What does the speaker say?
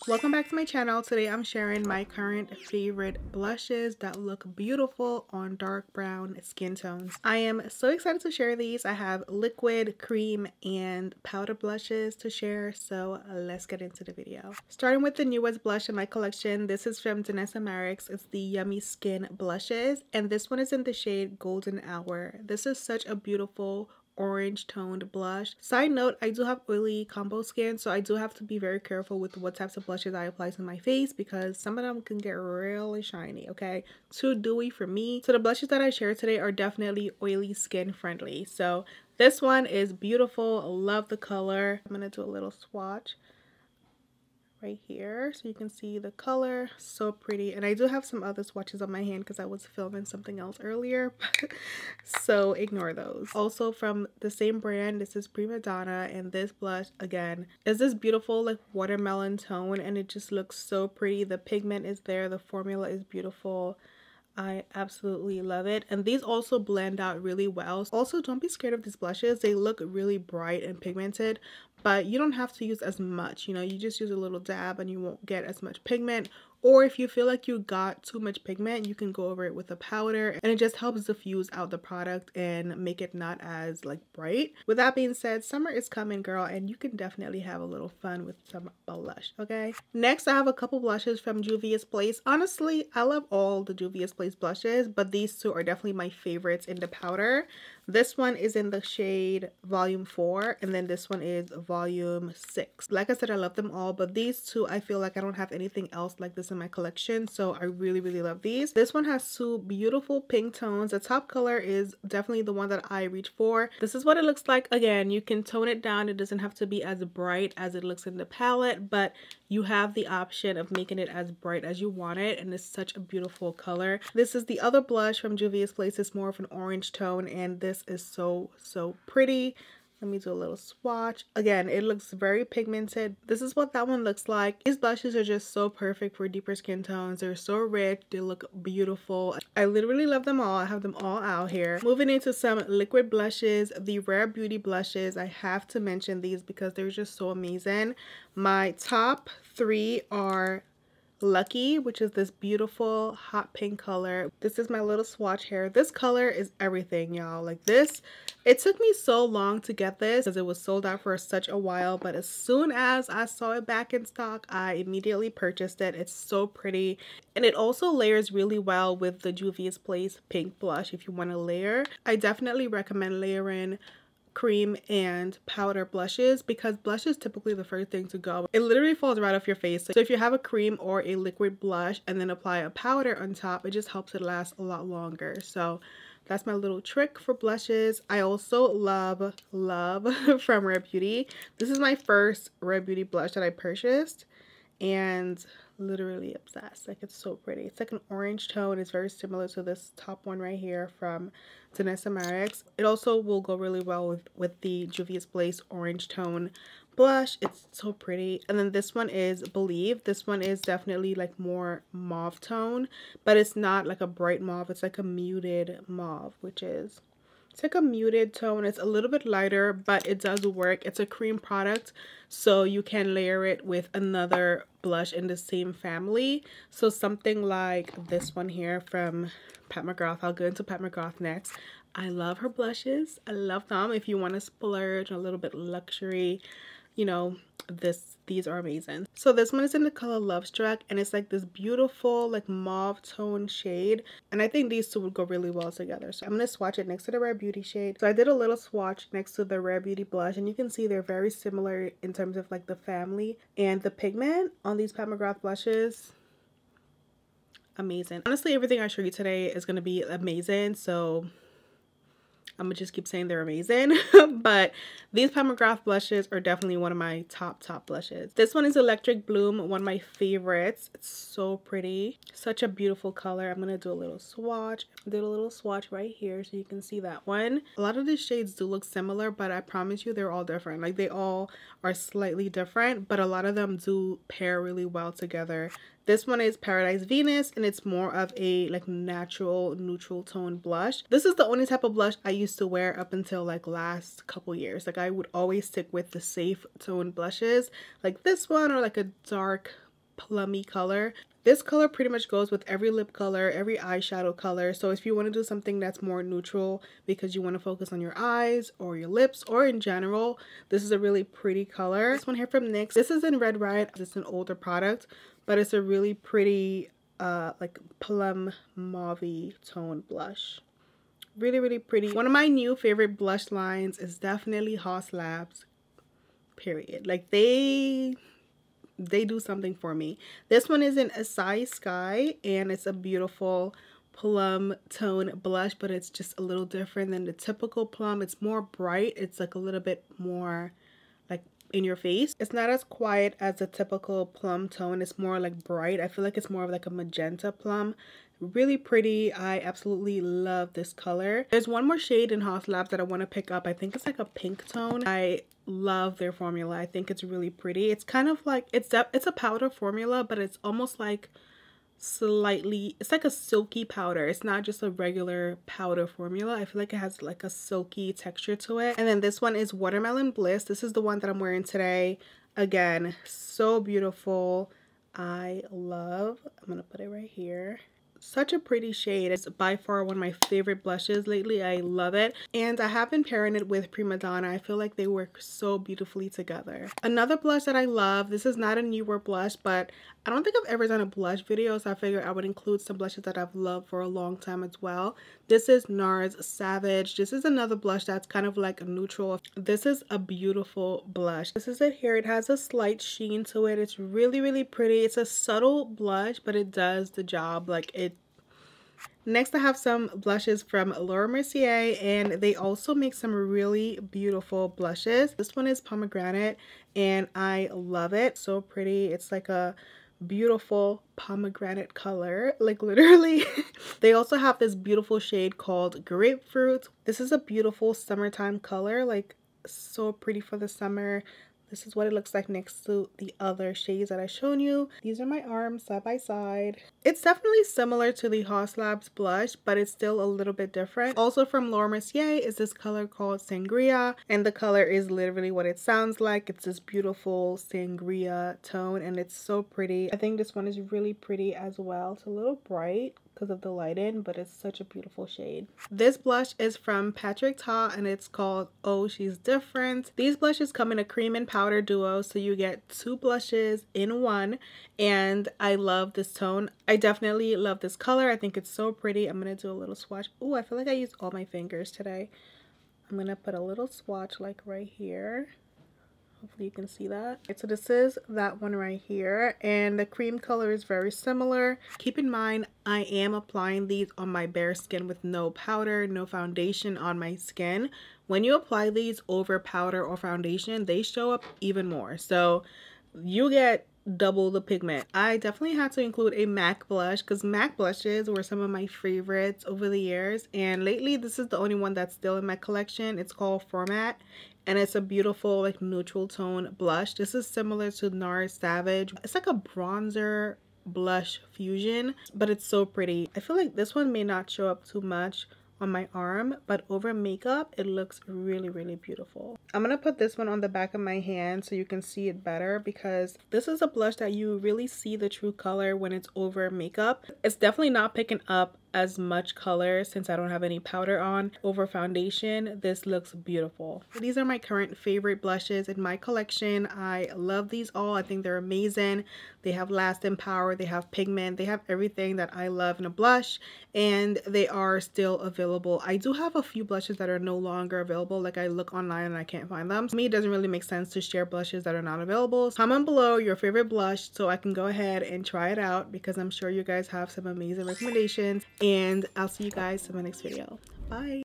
Welcome back to my channel. Today I'm sharing my current favorite blushes that look beautiful on dark brown skin tones. I am so excited to share these. I have liquid, cream, and powder blushes to share, so let's get into the video. Starting with the newest blush in my collection, this is from Danessa Myricks. It's the Yummy Skin blushes, and this one is in the shade Golden Hour. This is such a beautiful orange toned blush. Side note, I do have oily combo skin, so I do have to be very careful with what types of blushes I apply to my face because some of them can get really shiny, okay? Too dewy for me. So the blushes that I share today are definitely oily skin friendly. So this one is beautiful. I love the color. I'm gonna do a little swatch right here so you can see the color. So pretty. And I do have some other swatches on my hand because I was filming something else earlier, so ignore those. Also from the same brand, this is Primadonna, and this blush again is this beautiful like watermelon tone, and it just looks so pretty. The pigment is there, the formula is beautiful. I absolutely love it, and these also blend out really well. Also, don't be scared of these blushes. They look really bright and pigmented, but you don't have to use as much, you know, you just use a little dab and you won't get as much pigment. Or if you feel like you got too much pigment, you can go over it with a powder, and it just helps diffuse out the product and make it not as like bright. With that being said, summer is coming, girl, and you can definitely have a little fun with some blush, okay? Next, I have a couple blushes from Juvia's Place. Honestly, I love all the Juvia's Place blushes, but these two are definitely my favorites in the powder. This one is in the shade Volume 4, and then this one is Volume 6. Like I said, I love them all, but these two, I feel like I don't have anything else like this in my collection, so I really love these. This one has two beautiful pink tones. The top color is definitely the one that I reach for. This is what it looks like. Again, you can tone it down. It doesn't have to be as bright as it looks in the palette, but you have the option of making it as bright as you want it, and it's such a beautiful color. This is the other blush from Juvia's Place. It's more of an orange tone, and this is so pretty. Let me do a little swatch. Again, it looks very pigmented. This is what that one looks like. These blushes are just so perfect for deeper skin tones. They're so rich. They look beautiful. I literally love them all. I have them all out here. Moving into some liquid blushes, the Rare Beauty blushes. I have to mention these because they're just so amazing. My top three are Lucky, which is this beautiful hot pink color. This is my little swatch here. This color is everything, y'all. Like this, it took me so long to get this because it was sold out for such a while, but as soon as I saw it back in stock, I immediately purchased it. It's so pretty, and it also layers really well with the Juvia's Place pink blush. If you want to layer, I definitely recommend layering cream and powder blushes because blush is typically the first thing to go. It literally falls right off your face. So if you have a cream or a liquid blush and then apply a powder on top, it just helps it last a lot longer. So that's my little trick for blushes. I also love from Rare Beauty. This is my first Rare Beauty blush that I purchased, and literally obsessed. Like, it's so pretty. It's like an orange tone. It's very similar to this top one right here from Danessa Myricks. It also will go really well with the Juvia's Place orange tone blush. It's so pretty. And then this one is Believe. This one is definitely like more mauve tone, but it's not like a bright mauve. It's like a muted mauve, which is, it's like a muted tone. It's a little bit lighter, but it does work. It's a cream product, so you can layer it with another blush in the same family. So something like this one here from Pat McGrath. I'll go into Pat McGrath next. I love her blushes. I love them. If you want to splurge a little bit luxury, you know, these are amazing. So this one is in the color Love Struck, and it's like this beautiful like mauve tone shade, and I think these two would go really well together. So I'm going to swatch it next to the Rare Beauty shade. So I did a little swatch next to the Rare Beauty blush, and you can see they're very similar in terms of like the family, and the pigment on these Pat McGrath blushes, amazing. Honestly, everything I show you today is going to be amazing, so I'm gonna just keep saying they're amazing. But these Pat McGrath blushes are definitely one of my top blushes. This one is Electric Bloom, one of my favorites. It's so pretty, such a beautiful color. I'm gonna do a little swatch. I did a little swatch right here so you can see that one. A lot of these shades do look similar, but I promise you they're all different. Like, they all are slightly different, but a lot of them do pair really well together. This one is Paradise Venus, and it's more of a like natural neutral tone blush. This is the only type of blush I used to wear up until like last couple years. Like, I would always stick with the safe tone blushes like this one, or like a dark plummy color. This color pretty much goes with every lip color, every eyeshadow color. So if you want to do something that's more neutral because you want to focus on your eyes or your lips or in general, this is a really pretty color. This one here from NYX. This is in Red Riot. It's an older product, but it's a really pretty like plum mauve tone blush. Really pretty. One of my new favorite blush lines is definitely HAUS Labs, period. Like they do something for me. This one is in Acai Sky, and it's a beautiful plum tone blush, but it's just a little different than the typical plum. It's more bright. It's like a little bit more like in your face. It's not as quiet as the typical plum tone. It's more like bright. I feel like it's more of like a magenta plum. Really pretty. I absolutely love this color. There's one more shade in HAUS Labs that I want to pick up. I think it's like a pink tone. I love their formula. I think it's really pretty. It's kind of like it's a powder formula, but it's almost like slightly, it's like a silky powder. It's not just a regular powder formula. I feel like it has like a silky texture to it. And then this one is Watermelon Bliss. This is the one that I'm wearing today. Again, so beautiful. I love, I'm gonna put it right here. Such a pretty shade. It's by far one of my favorite blushes lately. I love it. And I have been pairing it with Primadonna. I feel like they work so beautifully together. Another blush that I love, this is not a newer blush, but I don't think I've ever done a blush video, so I figured I would include some blushes that I've loved for a long time as well. This is Nars Savage. This is another blush that's kind of like a neutral. This is a beautiful blush. This is it here. It has a slight sheen to it. It's really pretty. It's a subtle blush, but it does the job. Like it. Next, I have some blushes from Mercier, and they also make some really beautiful blushes. This one is Pomegranate, and I love it. So pretty. It's like a beautiful pomegranate color, like literally. They also have this beautiful shade called Grapefruit. This is a beautiful summertime color, like so pretty for the summer. This is what it looks like next to the other shades that I've shown you. These are my arms side by side. It's definitely similar to the HAUS Labs blush, but it's still a little bit different. Also from Mercier is this color called Sangria, and the color is literally what it sounds like. It's this beautiful sangria tone, and it's so pretty. I think this one is really pretty as well. It's a little bright because of the lighting, but it's such a beautiful shade. This blush is from Patrick Ta, and it's called Oh She's Different. These blushes come in a cream and powder duo, so you get two blushes in one, and I love this tone. I definitely love this color. I think it's so pretty. I'm gonna do a little swatch. Oh, I feel like I used all my fingers today. I'm gonna put a little swatch like right here. Hopefully you can see that. So this is that one right here, and the cream color is very similar. Keep in mind, I am applying these on my bare skin with no powder, no foundation on my skin. When you apply these over powder or foundation, they show up even more. So you get double the pigment. I definitely had to include a MAC blush because MAC blushes were some of my favorites over the years, and lately this is the only one that's still in my collection. It's called Format, and it's a beautiful like neutral tone blush. This is similar to Nars Savage. It's like a bronzer blush fusion, but it's so pretty. I feel like this one may not show up too much on my arm, but over makeup it looks really beautiful. I'm gonna put this one on the back of my hand so you can see it better, because this is a blush that you really see the true color when it's over makeup. It's definitely not picking up as much color since I don't have any powder on. Over foundation, this looks beautiful. These are my current favorite blushes in my collection. I love these all. I think they're amazing. They have lasting power, they have pigment, they have everything that I love in a blush, and they are still available. I do have a few blushes that are no longer available. Like I look online and I can't find them. To me, it doesn't really make sense to share blushes that are not available. Comment below your favorite blush so I can go ahead and try it out, because I'm sure you guys have some amazing recommendations. And I'll see you guys in my next video. Bye.